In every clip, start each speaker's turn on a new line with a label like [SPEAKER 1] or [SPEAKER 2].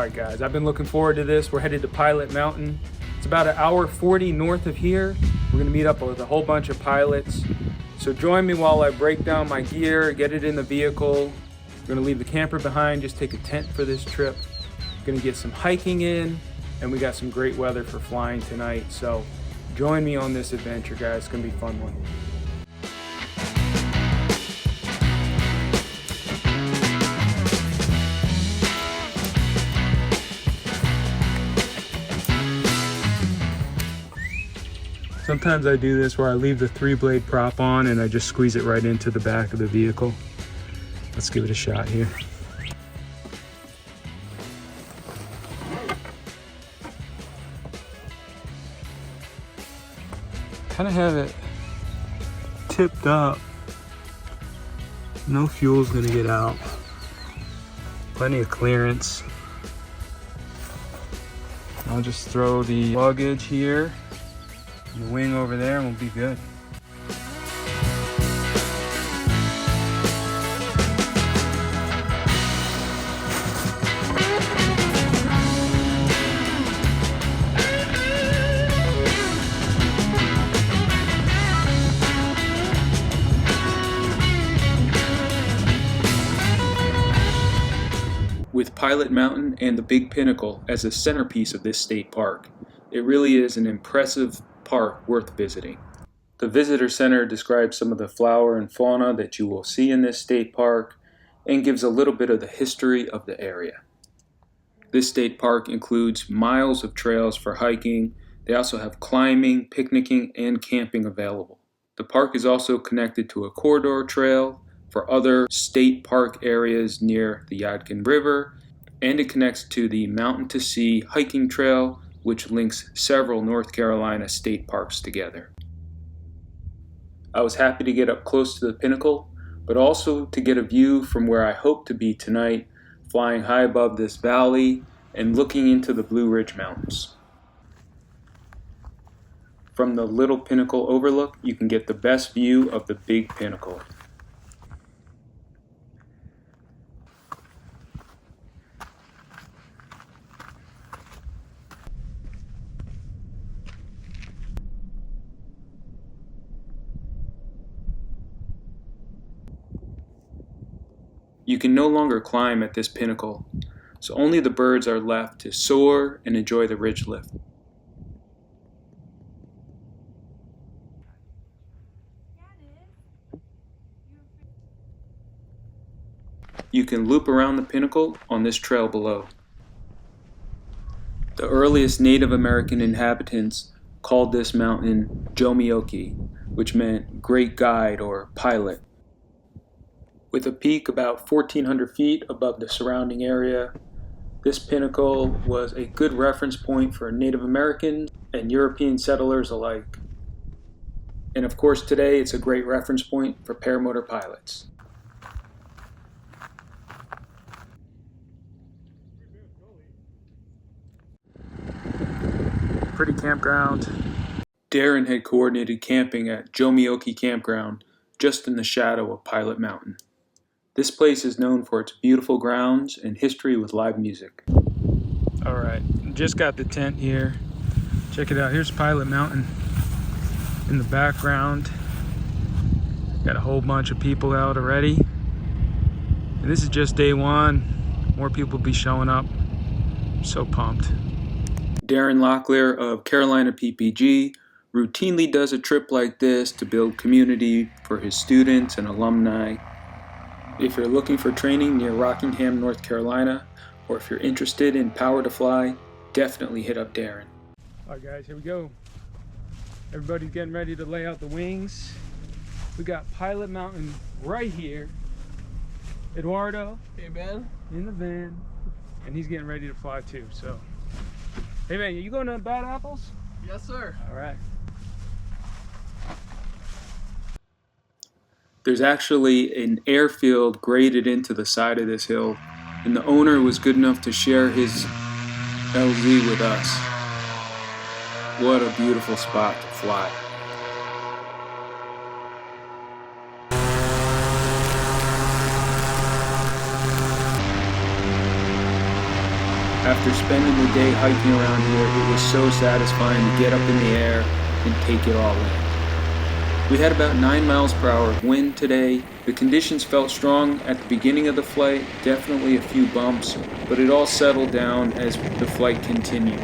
[SPEAKER 1] Alright guys, I've been looking forward to this. We're headed to Pilot Mountain. It's about an hour 40 north of here. We're gonna meet up with a whole bunch of pilots. So join me while I break down my gear, get it in the vehicle. We're gonna leave the camper behind, just take a tent for this trip. Gonna get some hiking in, and we got some great weather for flying tonight. So join me on this adventure, guys. It's gonna be a fun one. Sometimes I do this where I leave the 3-blade prop on and I just squeeze it right into the back of the vehicle. Let's give it a shot here. Kind of have it tipped up. No fuel's gonna get out. Plenty of clearance. I'll just throw the luggage here. The wing over there and we'll be good. With Pilot Mountain and the Big Pinnacle as a centerpiece of this state park, it really is an impressive park worth visiting. The visitor center describes some of the flora and fauna that you will see in this state park and gives a little bit of the history of the area. This state park includes miles of trails for hiking. They also have climbing, picnicking, and camping available. The park is also connected to a corridor trail for other state park areas near the Yadkin River, and it connects to the Mountain to Sea hiking trail, which links several North Carolina state parks together. I was happy to get up close to the pinnacle, but also to get a view from where I hope to be tonight, flying high above this valley and looking into the Blue Ridge Mountains. From the Little Pinnacle overlook, you can get the best view of the Big Pinnacle. You can no longer climb at this pinnacle, so only the birds are left to soar and enjoy the ridge lift. You can loop around the pinnacle on this trail below. The earliest Native American inhabitants called this mountain Jomeokee, which meant great guide or pilot. With a peak about 1,400 feet above the surrounding area, this pinnacle was a good reference point for Native Americans and European settlers alike. And of course today it's a great reference point for paramotor pilots. Pretty campground. Darren had coordinated camping at Jomeokee Campground just in the shadow of Pilot Mountain. This place is known for its beautiful grounds and history with live music. Alright, just got the tent here. Check it out, here's Pilot Mountain in the background. Got a whole bunch of people out already. And this is just day one. More people will be showing up. I'm so pumped. Darren Locklear of CarolinaPPG routinely does a trip like this to build community for his students and alumni. If you're looking for training near Rockingham, North Carolina, or if you're interested in power to fly, definitely hit up Darren. Alright guys, here we go. Everybody's getting ready to lay out the wings. We got Pilot Mountain right here. Eduardo,
[SPEAKER 2] hey man,
[SPEAKER 1] in the van, and he's getting ready to fly too. So, hey man, you going to Bad Apples?
[SPEAKER 2] Yes sir.
[SPEAKER 1] Alright. There's actually an airfield graded into the side of this hill, and the owner was good enough to share his LZ with us. What a beautiful spot to fly. After spending the day hiking around here, it was so satisfying to get up in the air and take it all in. We had about 9 miles per hour of wind today. The conditions felt strong at the beginning of the flight, definitely a few bumps, but it all settled down as the flight continued.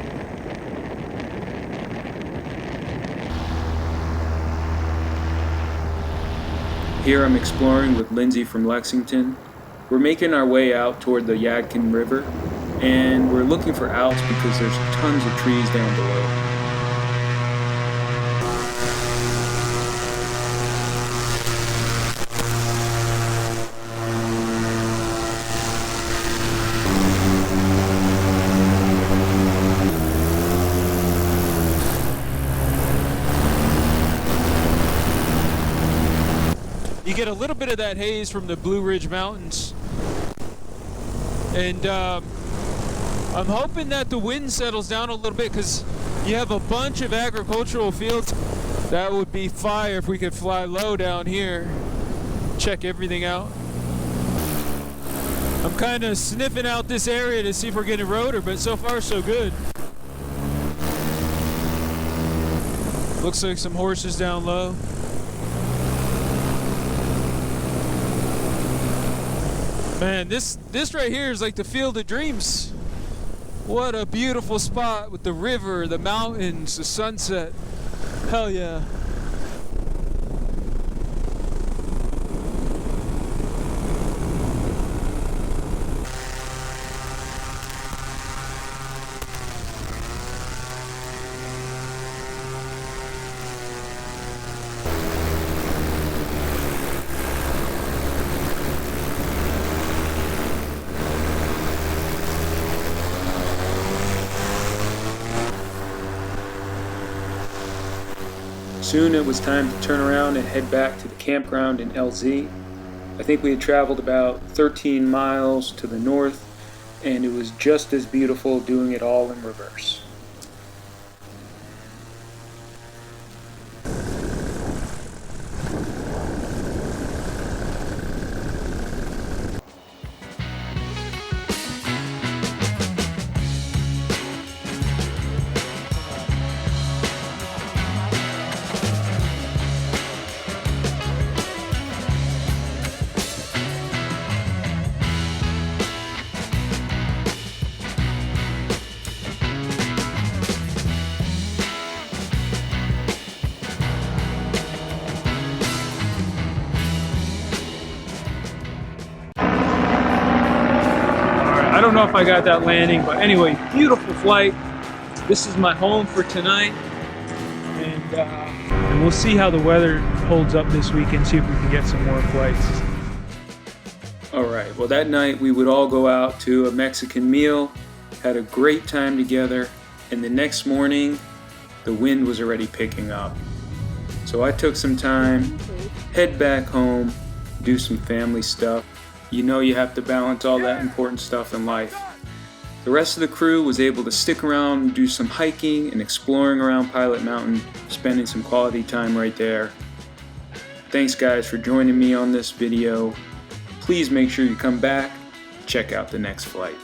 [SPEAKER 1] Here I'm exploring with Lindsay from Lexington. We're making our way out toward the Yadkin River, and we're looking for outs because there's tons of trees down below.
[SPEAKER 2] You get a little bit of that haze from the Blue Ridge Mountains, and I'm hoping that the wind settles down a little bit because you have a bunch of agricultural fields. That would be fire if we could fly low down here, check everything out. I'm kind of sniffing out this area to see if we're getting rotor, but so far so good. Looks like some horses down low. Man, this right here is like the Field of Dreams. What a beautiful spot with the river, the mountains, the sunset. Hell yeah.
[SPEAKER 1] Soon it was time to turn around and head back to the campground in LZ. I think we had traveled about 13 miles to the north, and it was just as beautiful doing it all in reverse. I don't know if I got that landing, but anyway, beautiful flight. This is my home for tonight, and we'll see how the weather holds up this weekend, see if we can get some more flights. Alright, well that night we would all go out to a Mexican meal, had a great time together, and the next morning the wind was already picking up. So I took some time, head back home, do some family stuff. You know you have to balance all that important stuff in life. The rest of the crew was able to stick around and do some hiking and exploring around Pilot Mountain, spending some quality time right there. Thanks guys for joining me on this video. Please make sure you come back, check out the next flight.